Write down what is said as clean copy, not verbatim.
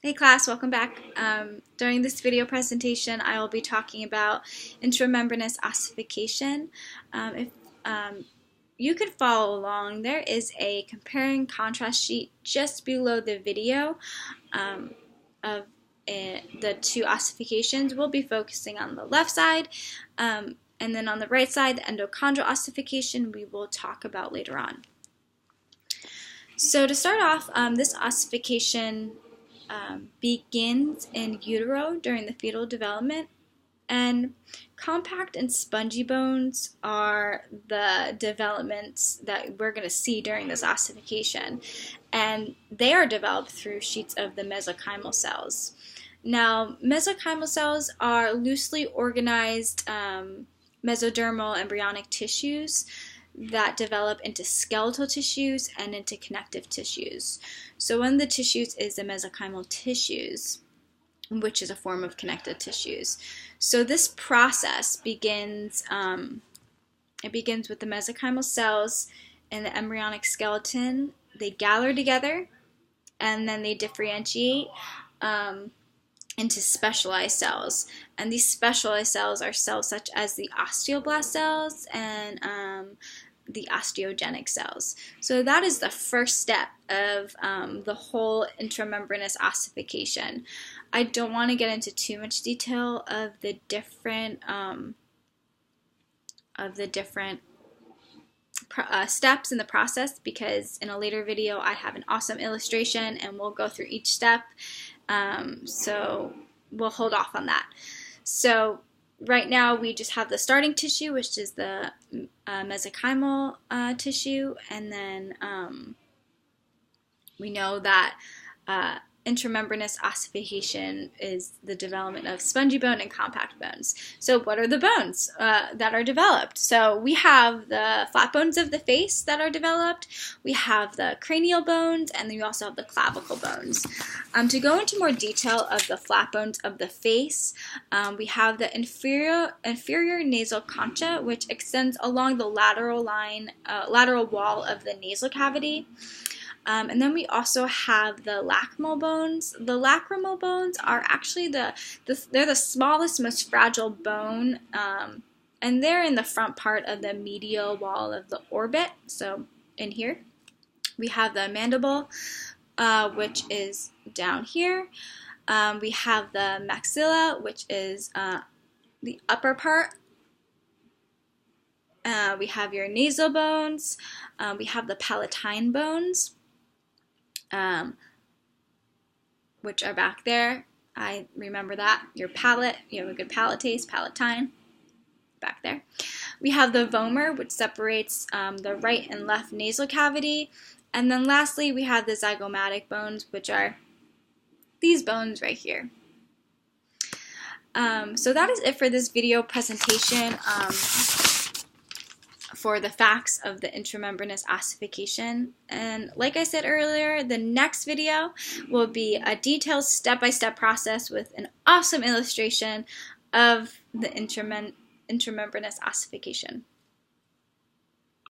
Hey class, welcome back. During this video presentation, I will be talking about intramembranous ossification. If you could follow along, there is a compare and contrast sheet just below the video of the two ossifications. We'll be focusing on the left side, and then on the right side, the endochondral ossification we will talk about later on. So to start off, this ossification begins in utero during the fetal development, and compact and spongy bones are the developments that we're going to see during this ossification, and they are developed through sheets of the mesenchymal cells. Now, mesenchymal cells are loosely organized mesodermal embryonic tissues that develop into skeletal tissues and into connective tissues. So one of the tissues is the mesenchymal tissues, which is a form of connective tissues. So this process begins, with the mesenchymal cells in the embryonic skeleton. They gather together and then they differentiate into specialized cells. And these specialized cells are cells such as the osteoblast cells and the osteogenic cells. So that is the first step of the whole intramembranous ossification. I don't want to get into too much detail of the different steps in the process, because in a later video I have an awesome illustration and we'll go through each step. So we'll hold off on that. So right now we just have the starting tissue, which is the mesenchymal tissue, and then we know that intramembranous ossification is the development of spongy bone and compact bones. So what are the bones that are developed? So we have the flat bones of the face that are developed, we have the cranial bones, and then we also have the clavicle bones. To go into more detail of the flat bones of the face, we have the inferior nasal concha, which extends along the lateral wall of the nasal cavity. And then we also have the lacrimal bones. The lacrimal bones are actually they're the smallest, most fragile bone, and they're in the front part of the medial wall of the orbit. So in here, we have the mandible, which is down here. We have the maxilla, which is the upper part. We have your nasal bones. We have the palatine bones, which are back there. I remember that. Your palate, you have a good palate taste, palatine, back there. We have the vomer, which separates the right and left nasal cavity. And then lastly, we have the zygomatic bones, which are these bones right here. So that is it for this video presentation for the facts of the intramembranous ossification. And like I said earlier, the next video will be a detailed step-by-step process with an awesome illustration of the intramembranous ossification.